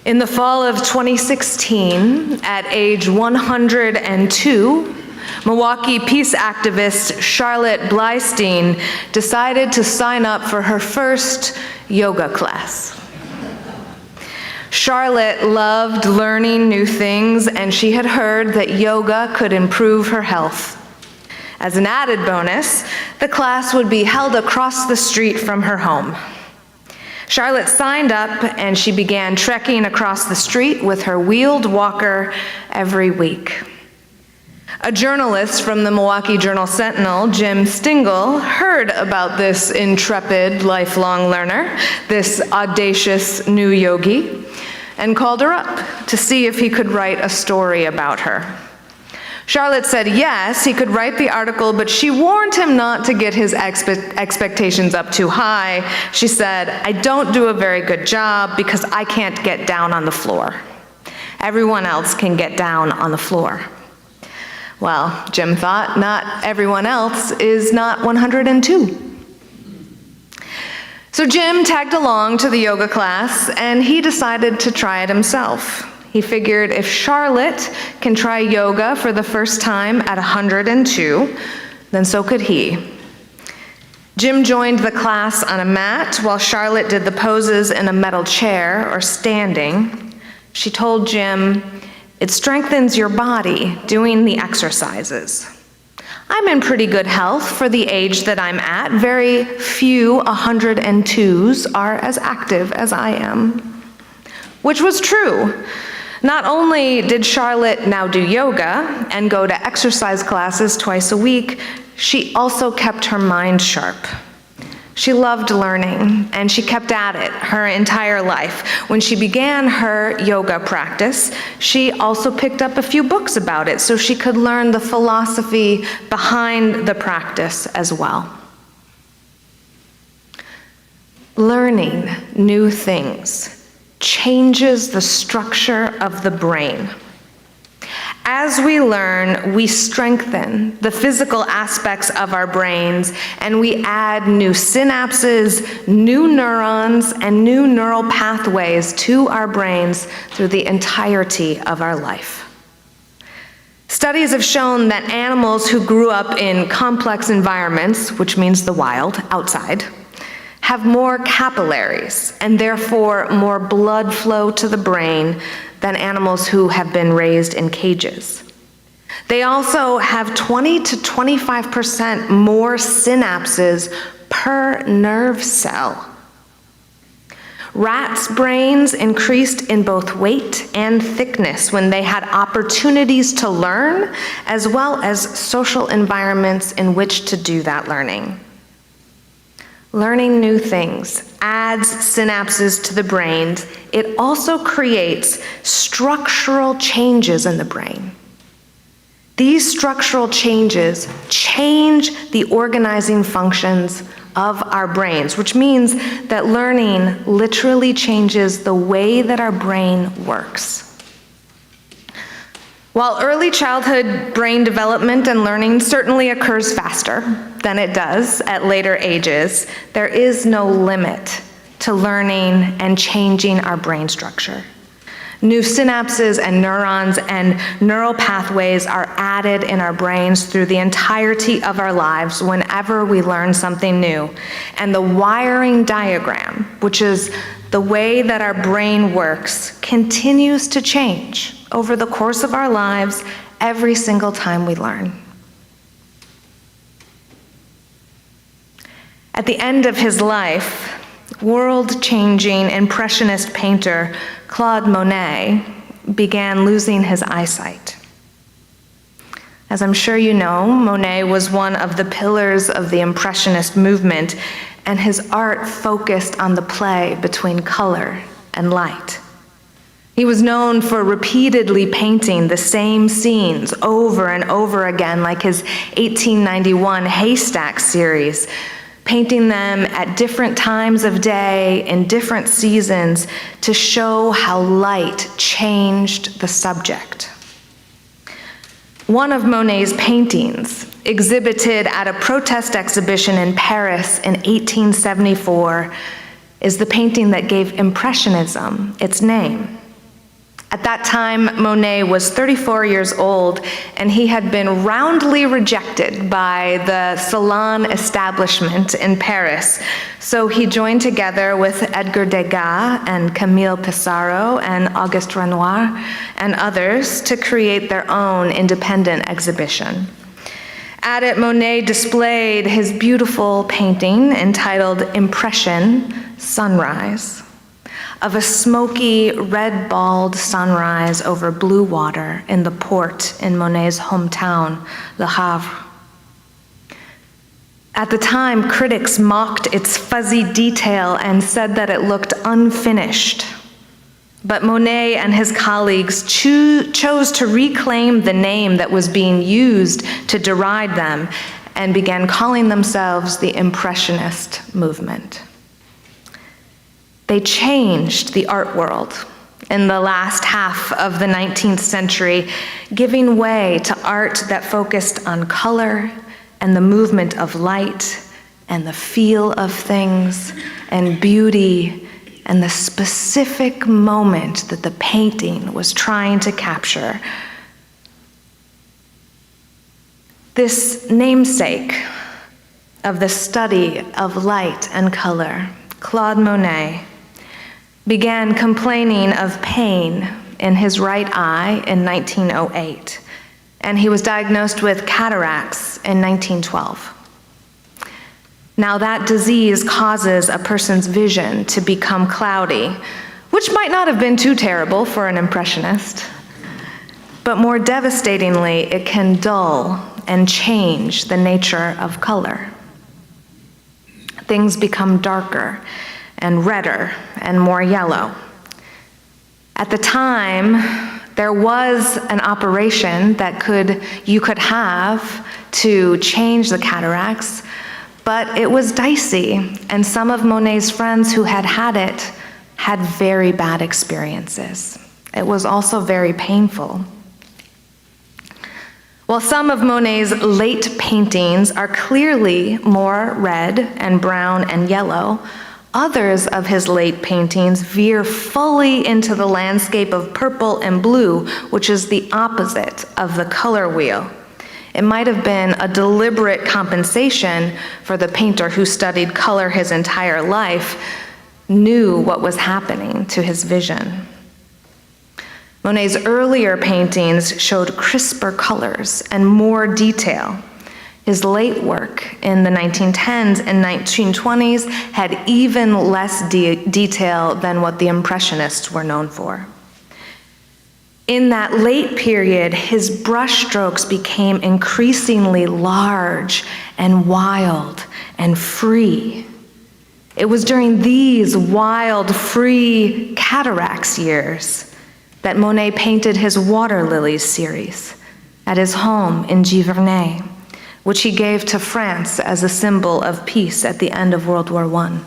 In the fall of 2016, at age 102, Milwaukee peace activist Charlotte Bleistein decided to sign up for her first yoga class. Charlotte loved learning new things, and she had heard that yoga could improve her health. As an added bonus, the class would be held across the street from her home. Charlotte signed up, and she began trekking across the street with her wheeled walker every week. A journalist from the Milwaukee Journal-Sentinel, Jim Stingle, heard about this intrepid lifelong learner, this audacious new yogi, and called her up to see if he could write a story about her. Charlotte said yes, he could write the article, but she warned him not to get his expectations up too high. She said, "I don't do a very good job because I can't get down on the floor. Everyone else can get down on the floor." Well, Jim thought, not everyone else is not 102. So Jim tagged along to the yoga class, and he decided to try it himself. He figured if Charlotte can try yoga for the first time at 102, then so could he. Jim joined the class on a mat while Charlotte did the poses in a metal chair or standing. She told Jim, "It strengthens your body doing the exercises. I'm in pretty good health for the age that I'm at. Very few 102s are as active as I am." Which was true. Not only did Charlotte now do yoga and go to exercise classes twice a week, she also kept her mind sharp. She loved learning, and she kept at it her entire life. When she began her yoga practice, she also picked up a few books about it so she could learn the philosophy behind the practice as well. Learning new things changes the structure of the brain. As we learn, we strengthen the physical aspects of our brains, and we add new synapses, new neurons, and new neural pathways to our brains through the entirety of our life. Studies have shown that animals who grew up in complex environments, which means the wild, outside, have more capillaries and therefore more blood flow to the brain than animals who have been raised in cages. They also have 20 to 25% more synapses per nerve cell. Rats' brains increased in both weight and thickness when they had opportunities to learn, as well as social environments in which to do that learning. Learning new things adds synapses to the brain. It also creates structural changes in the brain. These structural changes change the organizing functions of our brains, which means that learning literally changes the way that our brain works. While early childhood brain development and learning certainly occurs faster than it does at later ages, there is no limit to learning and changing our brain structure. New synapses and neurons and neural pathways are added in our brains through the entirety of our lives whenever we learn something new. And the wiring diagram, which is the way that our brain works, continues to change over the course of our lives every single time we learn. At the end of his life, world-changing Impressionist painter Claude Monet began losing his eyesight. As I'm sure you know, Monet was one of the pillars of the Impressionist movement, and his art focused on the play between color and light. He was known for repeatedly painting the same scenes over and over again, like his 1891 Haystack series, painting them at different times of day in different seasons to show how light changed the subject. One of Monet's paintings, exhibited at a protest exhibition in Paris in 1874, is the painting that gave Impressionism its name. At that time, Monet was 34 years old, and he had been roundly rejected by the salon establishment in Paris. So he joined together with Edgar Degas and Camille Pissarro and Auguste Renoir and others to create their own independent exhibition. At it, Monet displayed his beautiful painting entitled Impression, Sunrise, of a smoky, red-balled sunrise over blue water in the port in Monet's hometown, Le Havre. At the time, critics mocked its fuzzy detail and said that it looked unfinished. But Monet and his colleagues chose to reclaim the name that was being used to deride them and began calling themselves the Impressionist movement. They changed the art world in the last half of the 19th century, giving way to art that focused on color and the movement of light and the feel of things and beauty and the specific moment that the painting was trying to capture. This namesake of the study of light and color, Claude Monet, began complaining of pain in his right eye in 1908, and he was diagnosed with cataracts in 1912. Now that disease causes a person's vision to become cloudy, which might not have been too terrible for an impressionist, but more devastatingly, it can dull and change the nature of color. Things become darker and redder and more yellow. At the time, there was an operation that you could have to change the cataracts, but it was dicey, and some of Monet's friends who had had it had very bad experiences. It was also very painful. While some of Monet's late paintings are clearly more red and brown and yellow, others of his late paintings veer fully into the landscape of purple and blue, which is the opposite of the color wheel. It might have been a deliberate compensation for the painter who studied color his entire life, knew what was happening to his vision. Monet's earlier paintings showed crisper colors and more detail. His late work in the 1910s and 1920s had even less detail than what the Impressionists were known for. In that late period, his brushstrokes became increasingly large and wild and free. It was during these wild, free cataracts years that Monet painted his Water Lilies series at his home in Giverny, which he gave to France as a symbol of peace at the end of World War I.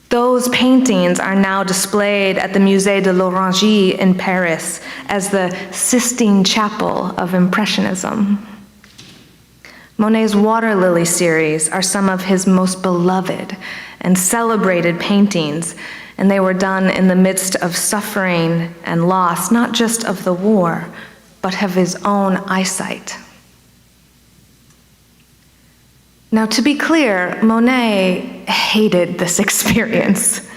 Those paintings are now displayed at the Musée de l'Orangerie in Paris as the Sistine Chapel of Impressionism. Monet's Water Lily series are some of his most beloved and celebrated paintings, and they were done in the midst of suffering and loss, not just of the war, but of his own eyesight. Now, to be clear, Monet hated this experience.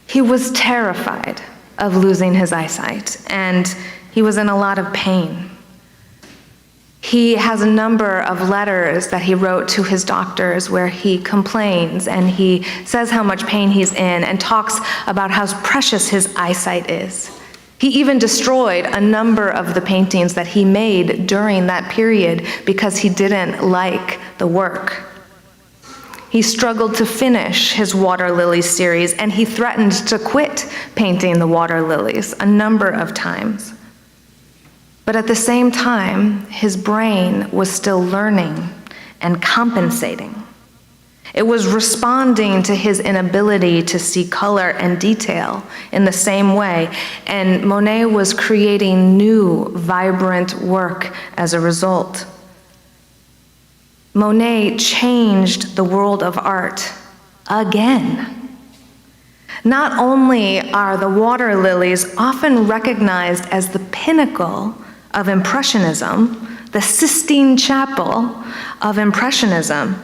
He was terrified of losing his eyesight, and he was in a lot of pain. He has a number of letters that he wrote to his doctors where he complains and he says how much pain he's in and talks about how precious his eyesight is. He even destroyed a number of the paintings that he made during that period because he didn't like the work. He struggled to finish his Water Lilies series, and he threatened to quit painting the water lilies a number of times. But at the same time, his brain was still learning and compensating. It was responding to his inability to see color and detail in the same way, and Monet was creating new, vibrant work as a result. Monet changed the world of art again. Not only are the water lilies often recognized as the pinnacle of Impressionism, the Sistine Chapel of Impressionism,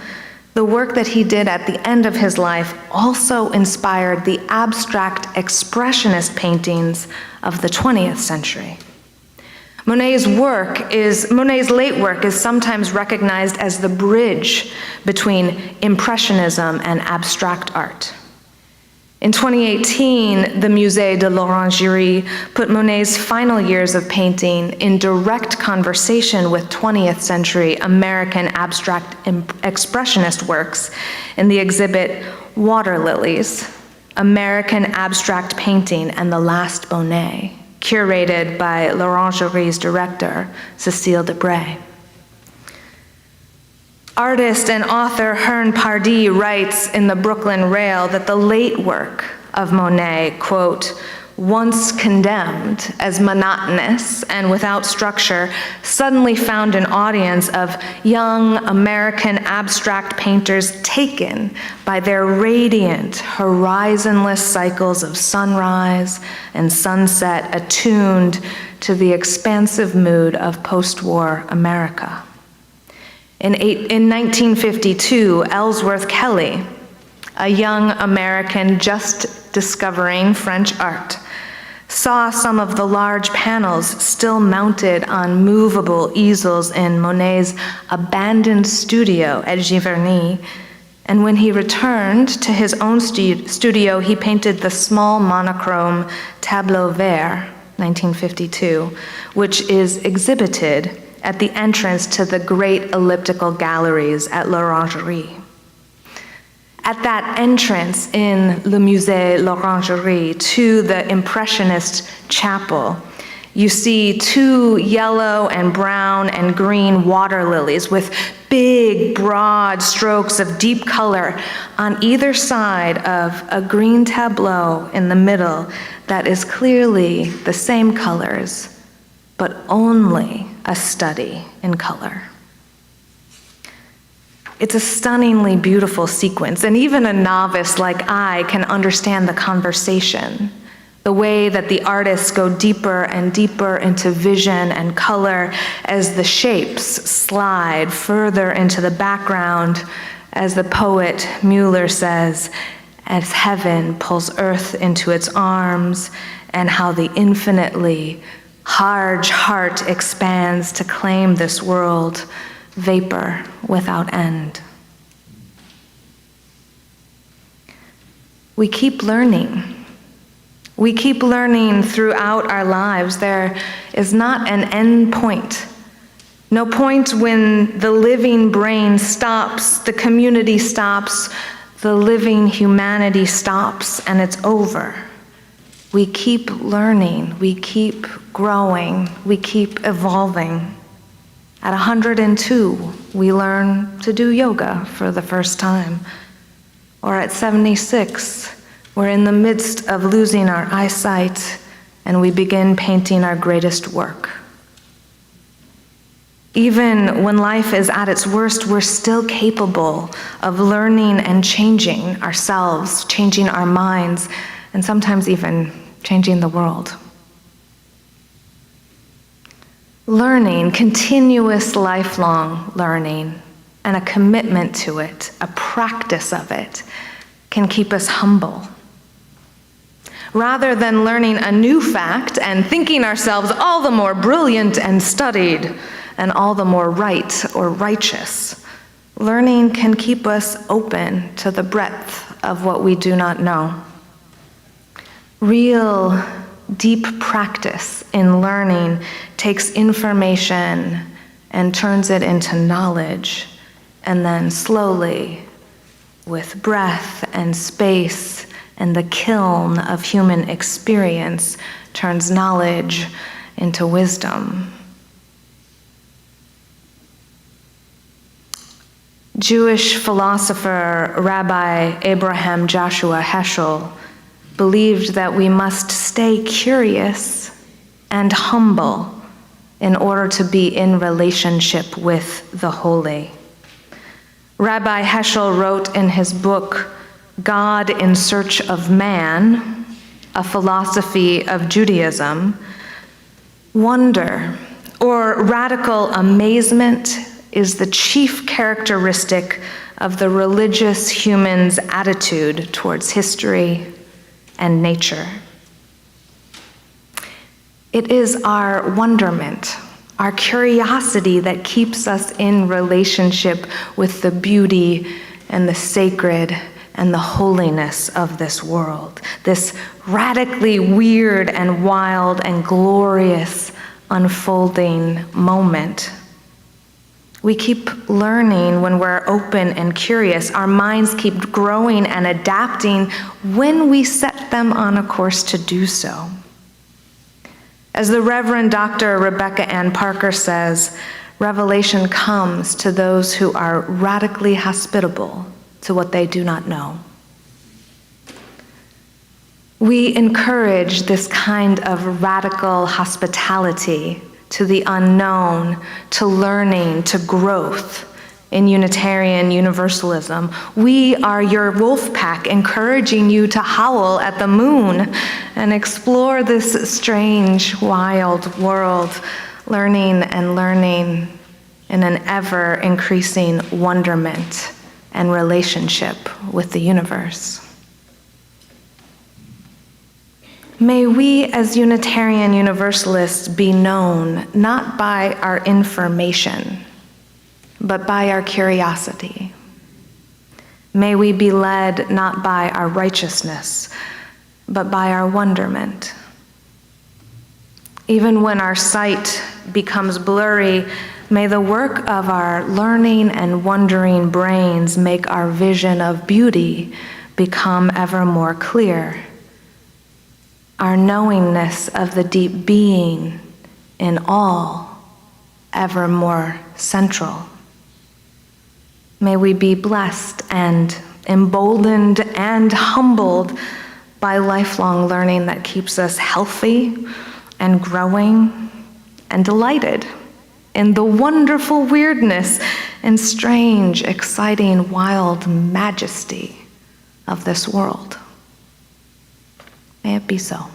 the work that he did at the end of his life also inspired the abstract expressionist paintings of the 20th century. Monet's late work is sometimes recognized as the bridge between Impressionism and abstract art. In 2018, the Musée de l'Orangerie put Monet's final years of painting in direct conversation with 20th century American abstract expressionist works in the exhibit Water Lilies, American Abstract Painting and the Last Monet, curated by l'Orangerie's director, Cécile Debray. Artist and author Hearn Pardee writes in the Brooklyn Rail that the late work of Monet, quote, once condemned as monotonous and without structure, suddenly found an audience of young American abstract painters taken by their radiant, horizonless cycles of sunrise and sunset, attuned to the expansive mood of post-war America. In 1952, Ellsworth Kelly, a young American just discovering French art, saw some of the large panels still mounted on movable easels in Monet's abandoned studio at Giverny, and when he returned to his own studio, he painted the small monochrome Tableau Vert, 1952, which is exhibited at the entrance to the great elliptical galleries at l'Orangerie. At that entrance in le Musée l'Orangerie to the Impressionist chapel, you see two yellow and brown and green water lilies with big, broad strokes of deep color on either side of a green tableau in the middle that is clearly the same colors, but only a study in color. It's a stunningly beautiful sequence, and even a novice like I can understand the conversation, the way that the artists go deeper and deeper into vision and color as the shapes slide further into the background, as the poet Mueller says, as heaven pulls earth into its arms, and how the infinitely large heart expands to claim this world, vapor without end. We keep learning. We keep learning throughout our lives. There is not an end point. No point when the living brain stops, the community stops, the living humanity stops, and it's over. We keep learning, we keep growing, we keep evolving. At 102, we learn to do yoga for the first time. Or at 76, we're in the midst of losing our eyesight and we begin painting our greatest work. Even when life is at its worst, we're still capable of learning and changing ourselves, changing our minds, and sometimes even changing the world. Learning, continuous lifelong learning, and a commitment to it, a practice of it, can keep us humble. Rather than learning a new fact and thinking ourselves all the more brilliant and studied and all the more right or righteous, learning can keep us open to the breadth of what we do not know. Real, deep practice in learning takes information and turns it into knowledge, and then slowly, with breath and space and the kiln of human experience, turns knowledge into wisdom. Jewish philosopher Rabbi Abraham Joshua Heschel believed that we must stay curious and humble in order to be in relationship with the holy. Rabbi Heschel wrote in his book, God in Search of Man, a philosophy of Judaism, wonder or radical amazement is the chief characteristic of the religious human's attitude towards history and nature. It is our wonderment, our curiosity that keeps us in relationship with the beauty and the sacred and the holiness of this world, this radically weird and wild and glorious unfolding moment. We keep learning when we're open and curious. Our minds keep growing and adapting when we set them on a course to do so. As the Reverend Dr. Rebecca Ann Parker says, revelation comes to those who are radically hospitable to what they do not know. We encourage this kind of radical hospitality to the unknown, to learning, to growth in Unitarian Universalism. We are your wolf pack, encouraging you to howl at the moon and explore this strange, wild world, learning and learning in an ever-increasing wonderment and relationship with the universe. May we as Unitarian Universalists be known not by our information, but by our curiosity. May we be led not by our righteousness, but by our wonderment. Even when our sight becomes blurry, may the work of our learning and wondering brains make our vision of beauty become ever more clear. Our knowingness of the deep being in all ever more central. May we be blessed and emboldened and humbled by lifelong learning that keeps us healthy and growing and delighted in the wonderful weirdness and strange, exciting, wild majesty of this world. May it be so.